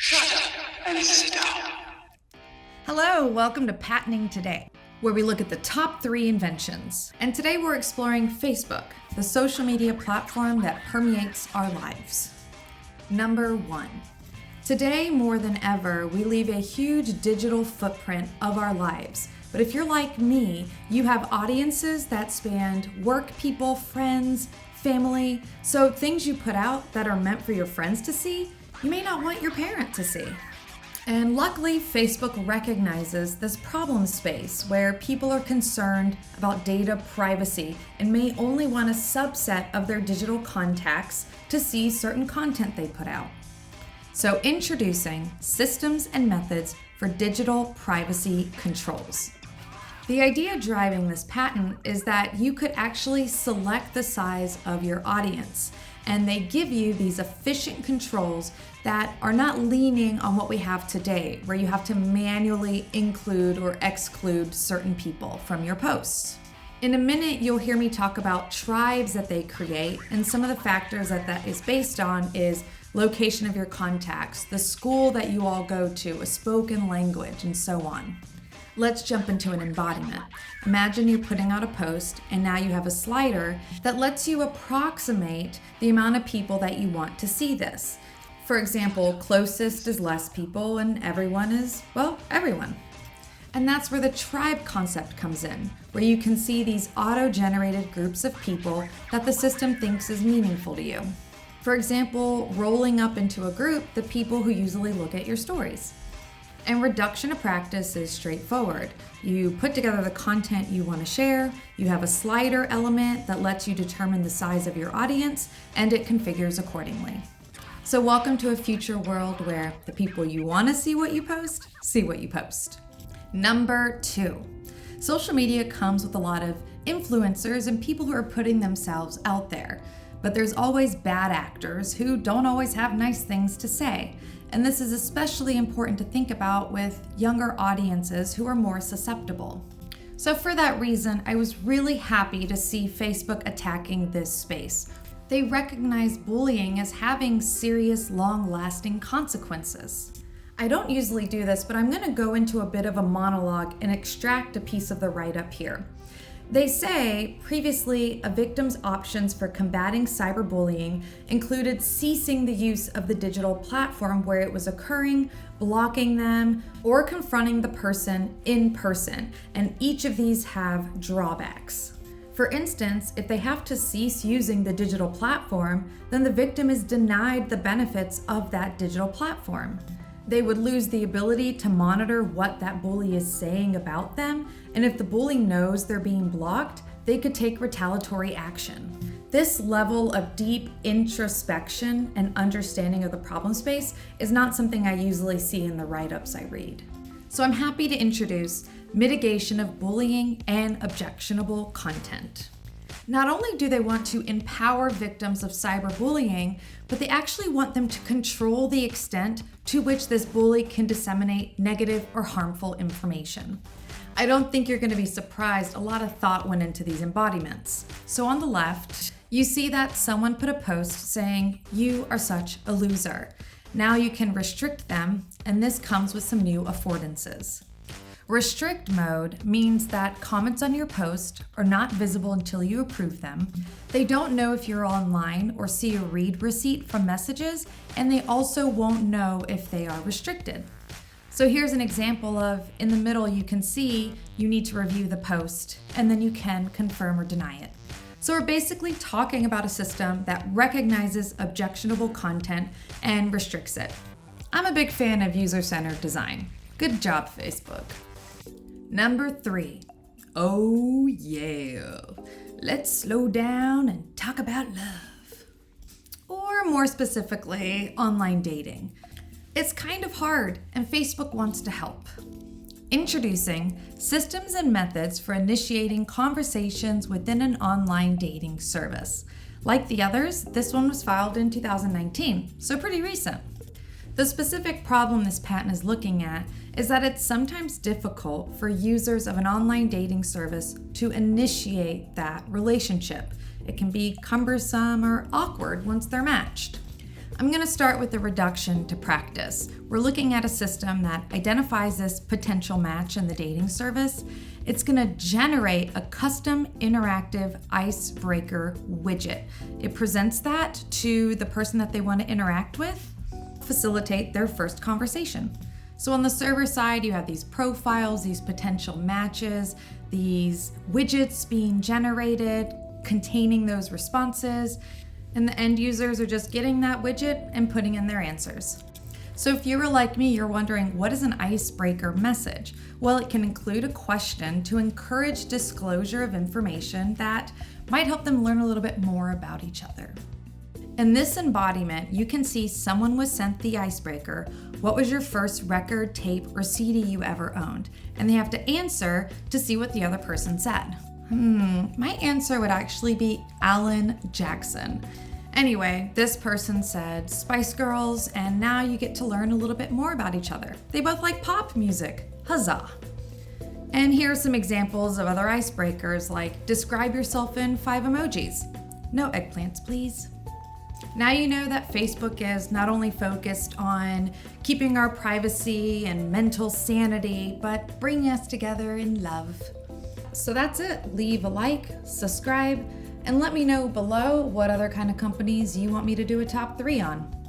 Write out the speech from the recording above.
Shut up and sit down. Hello, welcome to Patenting Today, where we look at the top 3 inventions. And today we're exploring Facebook, the social media platform that permeates our lives. Number 1. Today, more than ever, we leave a huge digital footprint of our lives. But if you're like me, you have audiences that span work people, friends, family. So things you put out that are meant for your friends to see, you may not want your parent to see. And luckily, Facebook recognizes this problem space where people are concerned about data privacy and may only want a subset of their digital contacts to see certain content they put out. So introducing systems and methods for digital privacy controls. The idea driving this patent is that you could actually select the size of your audience, and they give you these efficient controls that are not leaning on what we have today, where you have to manually include or exclude certain people from your posts. In a minute, you'll hear me talk about tribes that they create, and some of the factors that is based on is location of your contacts, the school that you all go to, a spoken language, and so on. Let's jump into an embodiment. Imagine you're putting out a post and now you have a slider that lets you approximate the amount of people that you want to see this. For example, closest is less people and everyone is, well, everyone. And that's where the tribe concept comes in, where you can see these auto-generated groups of people that the system thinks is meaningful to you. For example, rolling up into a group the people who usually look at your stories. And reduction of practice is straightforward. You put together the content you want to share, you have a slider element that lets you determine the size of your audience, and it configures accordingly. So welcome to a future world where the people you want to see what you post. Number 2. Social media comes with a lot of influencers and people who are putting themselves out there. But there's always bad actors who don't always have nice things to say. And this is especially important to think about with younger audiences who are more susceptible. So for that reason, I was really happy to see Facebook attacking this space. They recognize bullying as having serious, long-lasting consequences. I don't usually do this, but I'm going to go into a bit of a monologue and extract a piece of the write-up here. They say previously a victim's options for combating cyberbullying included ceasing the use of the digital platform where it was occurring, blocking them, or confronting the person in person, and each of these have drawbacks. For instance, if they have to cease using the digital platform, then the victim is denied the benefits of that digital platform. They would lose the ability to monitor what that bully is saying about them, and if the bully knows they're being blocked, they could take retaliatory action. This level of deep introspection and understanding of the problem space is not something I usually see in the write-ups I read. So I'm happy to introduce mitigation of bullying and objectionable content. Not only do they want to empower victims of cyberbullying, but they actually want them to control the extent to which this bully can disseminate negative or harmful information. I don't think you're going to be surprised, a lot of thought went into these embodiments. So on the left, you see that someone put a post saying, "You are such a loser." Now you can restrict them, and this comes with some new affordances. Restrict mode means that comments on your post are not visible until you approve them. They don't know if you're online or see a read receipt from messages, and they also won't know if they are restricted. So here's an example of, in the middle you can see you need to review the post, and then you can confirm or deny it. So we're basically talking about a system that recognizes objectionable content and restricts it. I'm a big fan of user-centered design. Good job, Facebook. Number 3. Oh yeah. Let's slow down and talk about love. Or more specifically, online dating. It's kind of hard, and Facebook wants to help. Introducing systems and methods for initiating conversations within an online dating service. Like the others, this one was filed in 2019, so pretty recent. The specific problem this patent is looking at is that it's sometimes difficult for users of an online dating service to initiate that relationship. It can be cumbersome or awkward once they're matched. I'm going to start with the reduction to practice. We're looking at a system that identifies this potential match in the dating service. It's going to generate a custom interactive icebreaker widget. It presents that to the person that they want to interact with, facilitate their first conversation. So on the server side, you have these profiles, these potential matches, these widgets being generated, containing those responses, and the end users are just getting that widget and putting in their answers. So if you were like me, you're wondering, what is an icebreaker message? Well, it can include a question to encourage disclosure of information that might help them learn a little bit more about each other. In this embodiment, you can see someone was sent the icebreaker, what was your first record, tape, or CD you ever owned? And they have to answer to see what the other person said. My answer would actually be Alan Jackson. Anyway, this person said Spice Girls, and now you get to learn a little bit more about each other. They both like pop music. Huzzah! And here are some examples of other icebreakers, like describe yourself in 5 emojis. No eggplants, please. Now you know that Facebook is not only focused on keeping our privacy and mental sanity, but bringing us together in love. So that's it. Leave a like, subscribe, and let me know below what other kind of companies you want me to do a top 3 on.